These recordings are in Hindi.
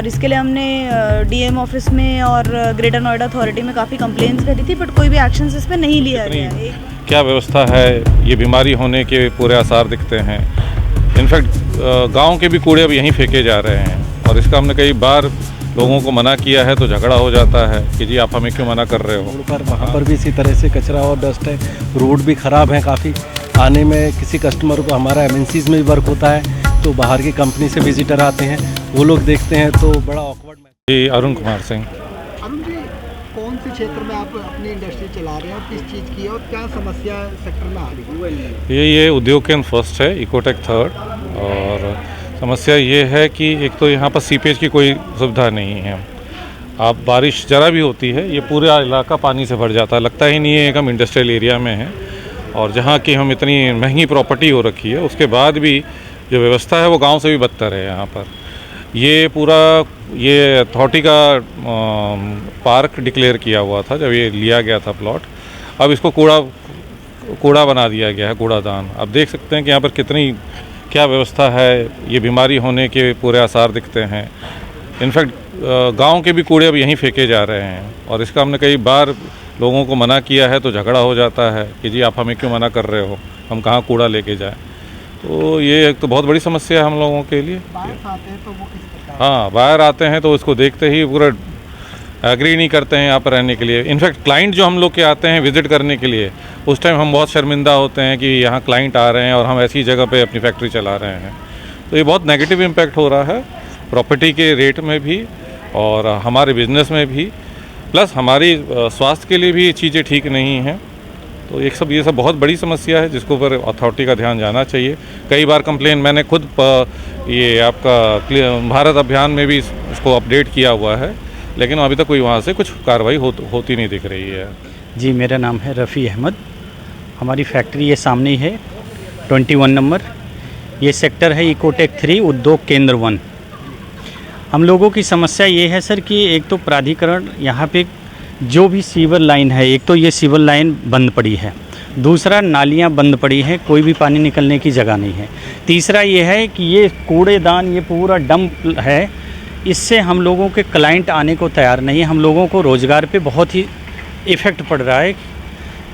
और इसके लिए हमने डीएम ऑफिस में और ग्रेटर नोएडा अथॉरिटी में काफ़ी कंप्लेंट्स करी थी, बट कोई भी एक्शन इस पर नहीं लिया गया। क्या व्यवस्था है, ये बीमारी होने के पूरे आसार दिखते हैं। इनफैक्ट गांव के भी कूड़े अब यहीं फेंके जा रहे हैं और इसका हमने कई बार लोगों को मना किया है तो झगड़ा हो जाता है कि जी आप हमें क्यों मना कर रहे हो। रोड पर वहाँ पर भी इसी तरह से कचरा और डस्ट है, रोड भी ख़राब है काफ़ी। आने में किसी कस्टमर को, हमारा एमएनसीज में भी वर्क होता है तो बाहर की कंपनी से विजिटर आते हैं, वो लोग देखते हैं तो बड़ा ऑकवर्ड। जी अरुण कुमार सिंह। अरुण जी, कौन से क्षेत्र में आप अपनी इंडस्ट्री चला रहे हैं और किस चीज़ की है और क्या समस्या सेक्टर में आ रही है? ये उद्योग केंद्र फर्स्ट है, इकोटेक थर्ड। और समस्या ये है कि एक तो यहाँ पर सीपेज की कोई सुविधा नहीं है। आप बारिश ज़रा भी होती है ये पूरा इलाका पानी से भर जाता है, लगता ही नहीं है कि हम इंडस्ट्रियल एरिया में हैं। और जहाँ की हम इतनी महंगी प्रॉपर्टी हो रखी है उसके बाद भी जो व्यवस्था है वो गांव से भी बदतर है। यहाँ पर ये पूरा ये अथॉरिटी का पार्क डिक्लेयर किया हुआ था जब ये लिया गया था प्लॉट। अब इसको कूड़ा बना दिया गया है, कूड़ादान। अब देख सकते हैं कि यहाँ पर कितनी क्या व्यवस्था है, ये बीमारी होने के पूरे आसार दिखते हैं। इनफैक्ट गांव के भी कूड़े अब यहीं फेंके जा रहे हैं और इसका हमने कई बार लोगों को मना किया है तो झगड़ा हो जाता है कि जी आप हमें क्यों मना कर रहे हो, हम कहाँ कूड़ा लेके जाएं। तो ये एक तो बहुत बड़ी समस्या है हम लोगों के लिए। आते हैं तो वो किस प्रकार? हाँ, बाहर आते हैं तो उसको देखते ही पूरा एग्री नहीं करते हैं यहाँ पर रहने के लिए। इनफैक्ट क्लाइंट जो हम लोग के आते हैं विजिट करने के लिए, उस टाइम हम बहुत शर्मिंदा होते हैं कि यहाँ क्लाइंट आ रहे हैं और हम ऐसी जगह पे अपनी फैक्ट्री चला रहे हैं। तो ये बहुत नेगेटिव इम्पैक्ट हो रहा है प्रॉपर्टी के रेट में भी और हमारे बिजनेस में भी, प्लस हमारी स्वास्थ्य के लिए भी ये चीज़ें ठीक नहीं हैं। तो ये सब बहुत बड़ी समस्या है जिसको पर अथॉरिटी का ध्यान जाना चाहिए। कई बार कंप्लेन मैंने खुद ये आपका भारत अभियान में भी इसको अपडेट किया हुआ है, लेकिन अभी तक कोई वहाँ से कुछ कार्रवाई होती नहीं दिख रही है। जी, मेरा नाम है रफ़ी अहमद। हमारी फैक्ट्री ये सामने ही है, 21 नंबर। ये सेक्टर है इकोटेक 3 उद्योग केंद्र 1। हम लोगों की समस्या ये है सर कि एक तो प्राधिकरण यहाँ पे जो भी सीवर लाइन है, एक तो ये सीवर लाइन बंद पड़ी है, दूसरा नालियाँ बंद पड़ी हैं, कोई भी पानी निकलने की जगह नहीं है, तीसरा ये है कि ये कूड़ेदान ये पूरा डंप है, इससे हम लोगों के क्लाइंट आने को तैयार नहीं है। हम लोगों को रोज़गार पे बहुत ही इफ़ेक्ट पड़ रहा है।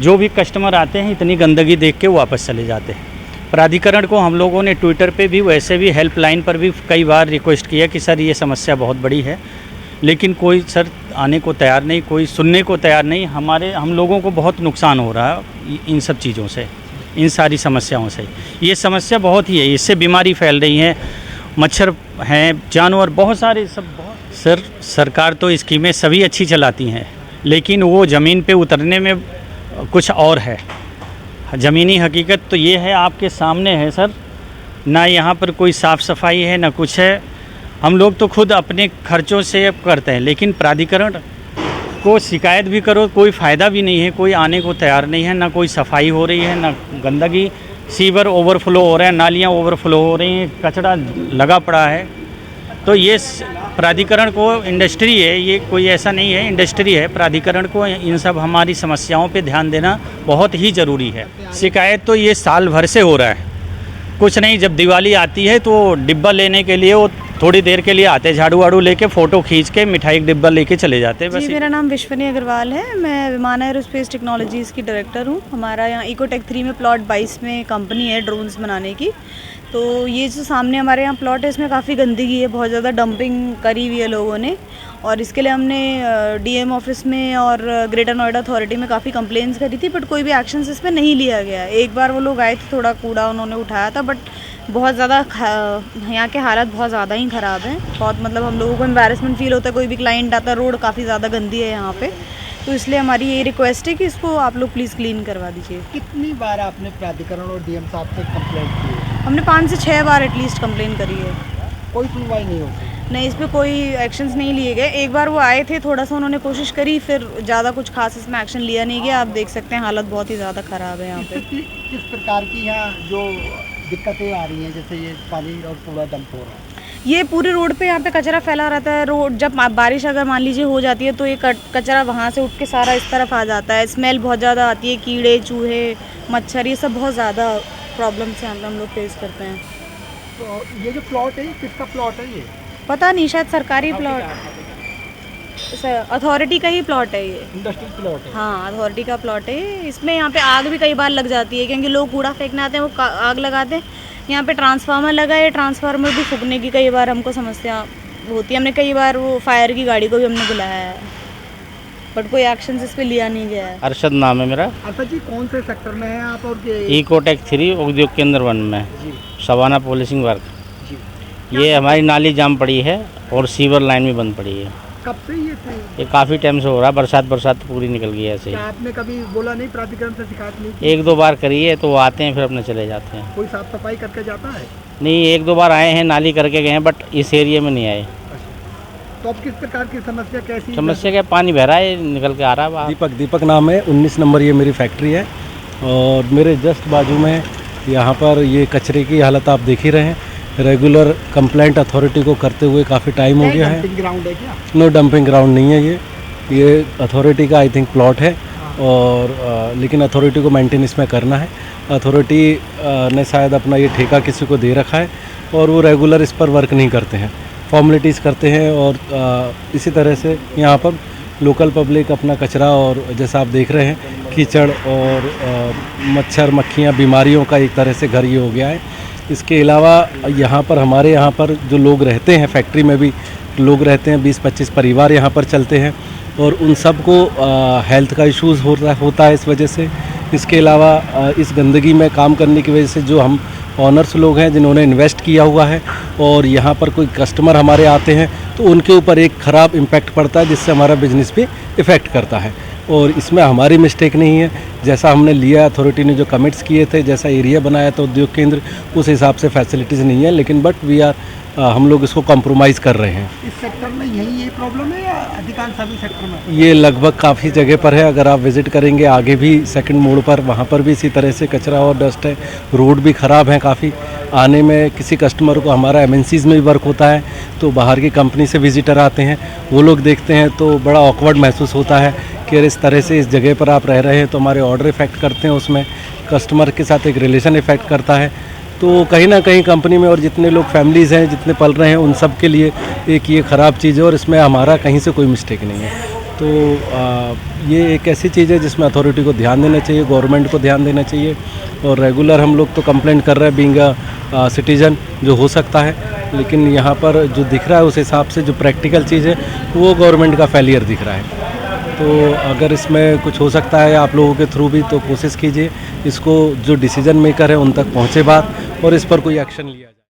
जो भी कस्टमर आते हैं इतनी गंदगी देख के वापस चले जाते हैं। प्राधिकरण को हम लोगों ने ट्विटर पे भी, वैसे भी हेल्पलाइन पर भी कई बार रिक्वेस्ट किया कि सर ये समस्या बहुत बड़ी है, लेकिन कोई सर आने को तैयार नहीं, कोई सुनने को तैयार नहीं। हम लोगों को बहुत नुकसान हो रहा है इन सब चीज़ों से, इन सारी समस्याओं से। ये समस्या बहुत ही है, इससे बीमारी फैल रही है, मच्छर हैं, जानवर बहुत सारे सब बहुत। सर सरकार तो स्कीमें सभी अच्छी चलाती हैं, लेकिन वो ज़मीन पे उतरने में कुछ और है। ज़मीनी हकीकत तो ये है, आपके सामने है सर, ना यहाँ पर कोई साफ़ सफाई है ना कुछ है। हम लोग तो खुद अपने खर्चों से करते हैं, लेकिन प्राधिकरण को शिकायत भी करो कोई फ़ायदा भी नहीं है, कोई आने को तैयार नहीं है, ना कोई सफाई हो रही है, ना गंदगी, सीवर ओवरफ्लो हो रहे हैं, नालियाँ ओवरफ्लो हो रही हैं, कचरा लगा पड़ा है। तो ये प्राधिकरण को, इंडस्ट्री है ये, कोई ऐसा नहीं है, इंडस्ट्री है, प्राधिकरण को इन सब हमारी समस्याओं पे ध्यान देना बहुत ही ज़रूरी है। शिकायत तो ये साल भर से हो रहा है, कुछ नहीं, जब दिवाली आती है तो डिब्बा लेने के लिए वो थोड़ी देर के लिए आते, झाड़ू वाड़ू लेके फ़ोटो खींच के मिठाई का डिब्बा लेके चले जाते। बस। जी, मेरा नाम विश्वनी अग्रवाल है, मैं विमान एरोस्पेस टेक्नोलॉजीज़ की डायरेक्टर हूँ। हमारा यहाँ इकोटेक 3 में प्लॉट 22 में कंपनी है ड्रोन्स बनाने की। तो ये जो सामने हमारे यहाँ प्लॉट है इसमें काफ़ी गंदगी है, बहुत ज़्यादा डंपिंग करी हुई है लोगों ने, और इसके लिए हमने डीएम ऑफिस में और ग्रेटर नोएडा अथॉरिटी में काफ़ी कंप्लेंट्स करी थी, बट कोई भी एक्शन इस पर नहीं लिया गया। एक बार वो लोग आए थे, थोड़ा कूड़ा उन्होंने उठाया था, बट बहुत ज़्यादा यहाँ के हालात बहुत ज़्यादा ही ख़राब हैं। बहुत मतलब हम लोगों को एम्बैरेसमेंट फील होता है, कोई भी क्लाइंट आता है, रोड काफ़ी ज़्यादा गंदी है यहाँ पे। तो इसलिए हमारी ये रिक्वेस्ट है कि इसको आप लोग प्लीज़ क्लीन करवा दीजिए। कितनी बार आपने प्राधिकरण और डीएम साहब से कंप्लेंट की है? हमने 5 से 6 बार एटलीस्ट कंप्लेन करी है। कोई सुनवाई नहीं होती? नहीं, इस पर कोई एक्शंस नहीं लिए गए। एक बार वो आए थे, थोड़ा सा उन्होंने कोशिश करी, फिर ज़्यादा कुछ खास इसमें एक्शन लिया नहीं गया। आप देख सकते हैं हालत बहुत ही ज़्यादा ख़राब है यहाँ पे। किस प्रकार की यहाँ जो दिक्कतें आ रही हैं, जैसे ये पानी और कूड़ा डंप हो रहा है? ये पूरे रोड पे यहाँ पे कचरा फैला रहता है। रोड जब बारिश अगर मान लीजिए हो जाती है तो ये कचरा वहाँ से उठ के सारा इस तरफ आ जाता है। स्मेल बहुत ज़्यादा आती है, कीड़े चूहे मच्छर, ये सब बहुत ज़्यादा प्रॉब्लम्स यहाँ पे हम लोग फेस करते हैं। तो ये जो प्लॉट है, किसका प्लॉट है ये? पता नहीं, शायद सरकारी प्लॉट, अथॉरिटी का ही प्लॉट है ये। इंडस्ट्रियल प्लॉट है। हाँ, अथॉरिटी का प्लॉट है। इसमें यहाँ पे आग भी कई बार लग जाती है, क्योंकि लोग कूड़ा फेंकने आते हैं, वो आग लगाते हैं। यहाँ पे ट्रांसफार्मर लगा है, ट्रांसफार्मर भी फूकने की कई बार हमको समस्या होती है। हमने कई बार वो फायर की गाड़ी को भी हमने बुलाया है, बट कोई एक्शन इस पे लिया नहीं गया है। अरशद नाम है मेरा। अर्षद जी, कौन से सेक्टर में हैं आप और इकोटेक 3 उद्योग केंद्र 1 में जी सवाना पॉलिशिंग वर्क। जी ये हमारी नाली जाम पड़ी है और सीवर लाइन भी बंद पड़ी है। कब से ये काफ़ी टाइम से हो रहा है, बरसात पूरी निकल गई है ऐसे क्या ही। आपने कभी बोला नहीं, प्राधिकरण से शिकायत नहीं की? 1-2 बार करी है तो वो आते हैं फिर अपने चले जाते हैं। कोई साफ सफाई करके जाता है? नहीं, 1-2 बार आए हैं, नाली करके गए हैं, बट इस एरिया में नहीं आए। तो अब किस प्रकार की समस्या, कैसी समस्या क्या, पानी बह रहा है, निकल के आ रहा है बाहर। दीपक नाम है, 19 नंबर ये मेरी फैक्ट्री है और मेरे जस्ट बाजू में यहाँ पर ये कचरे की हालत आप देख ही रहे हैं। रेगुलर कंप्लेंट अथॉरिटी को करते हुए काफ़ी टाइम हो गया है। डंपिंग ग्राउंड है क्या? नो डंपिंग ग्राउंड नहीं है ये अथॉरिटी का आई थिंक प्लॉट है और लेकिन अथॉरिटी को मेंटेनेंस में करना है। अथॉरिटी ने शायद अपना ये ठेका किसी को दे रखा है और वो रेगुलर इस पर वर्क नहीं करते हैं, फॉर्मेलिटीज़ करते हैं और इसी तरह से यहाँ पर लोकल पब्लिक अपना कचरा और जैसा आप देख रहे हैं कीचड़ और मच्छर मक्खियाँ बीमारियों का एक तरह से घर ये हो गया है। इसके अलावा हमारे यहाँ पर जो लोग रहते हैं, फैक्ट्री में भी लोग रहते हैं, 20-25 परिवार यहाँ पर चलते हैं और उन सब को हेल्थ का इश्यूज़ होता है इस वजह से। इसके अलावा इस गंदगी में काम करने की वजह से जो हम ऑनर्स लोग हैं जिन्होंने इन्वेस्ट किया हुआ है और यहाँ पर कोई कस्टमर हमारे आते हैं तो उनके ऊपर एक ख़राब इम्पैक्ट पड़ता है, जिससे हमारा बिजनेस भी इफ़ेक्ट करता है। और इसमें हमारी मिस्टेक नहीं है, जैसा हमने लिया अथॉरिटी ने जो कमिट्स किए थे, जैसा एरिया बनाया था उद्योग केंद्र, उस हिसाब से फैसिलिटीज़ नहीं है, लेकिन बट हम लोग इसको कॉम्प्रोमाइज़ कर रहे हैं। इस सेक्टर में यही प्रॉब्लम है या अधिकांश सभी सेक्टर में? ये लगभग काफ़ी जगह पर है। अगर आप विज़िट करेंगे आगे भी सेकंड मोड़ पर, वहाँ पर भी इसी तरह से कचरा और डस्ट है। रोड भी ख़राब है काफ़ी, आने में किसी कस्टमर को, हमारा एमएनसीज में भी वर्क होता है तो बाहर की कंपनी से विजिटर आते हैं, वो लोग देखते हैं तो बड़ा ऑकवर्ड महसूस होता है कि अरे इस तरह से इस जगह पर आप रह रहे हैं, तो हमारे ऑर्डर इफ़ेक्ट करते हैं, उसमें कस्टमर के साथ एक रिलेशन इफ़ेक्ट करता है। तो कहीं ना कहीं कंपनी में और जितने लोग फैमिलीज़ हैं, जितने पल रहे हैं, उन सब के लिए एक ये ख़राब चीज़ है और इसमें हमारा कहीं से कोई मिस्टेक नहीं है। तो ये एक ऐसी चीज़ है जिसमें अथॉरिटी को ध्यान देना चाहिए, गवर्नमेंट को ध्यान देना चाहिए और रेगुलर हम लोग तो कंप्लेंट कर रहे हैं बीइंग अ सिटीज़न, जो हो सकता है, लेकिन यहाँ पर जो दिख रहा है उस हिसाब से जो प्रैक्टिकल चीज़ है वो गवर्नमेंट का फेलियर दिख रहा है। तो अगर इसमें कुछ हो सकता है आप लोगों के थ्रू भी, तो कोशिश कीजिए इसको जो डिसीजन मेकर है उन तक पहुँचे बात और इस पर कोई एक्शन लिया जाए।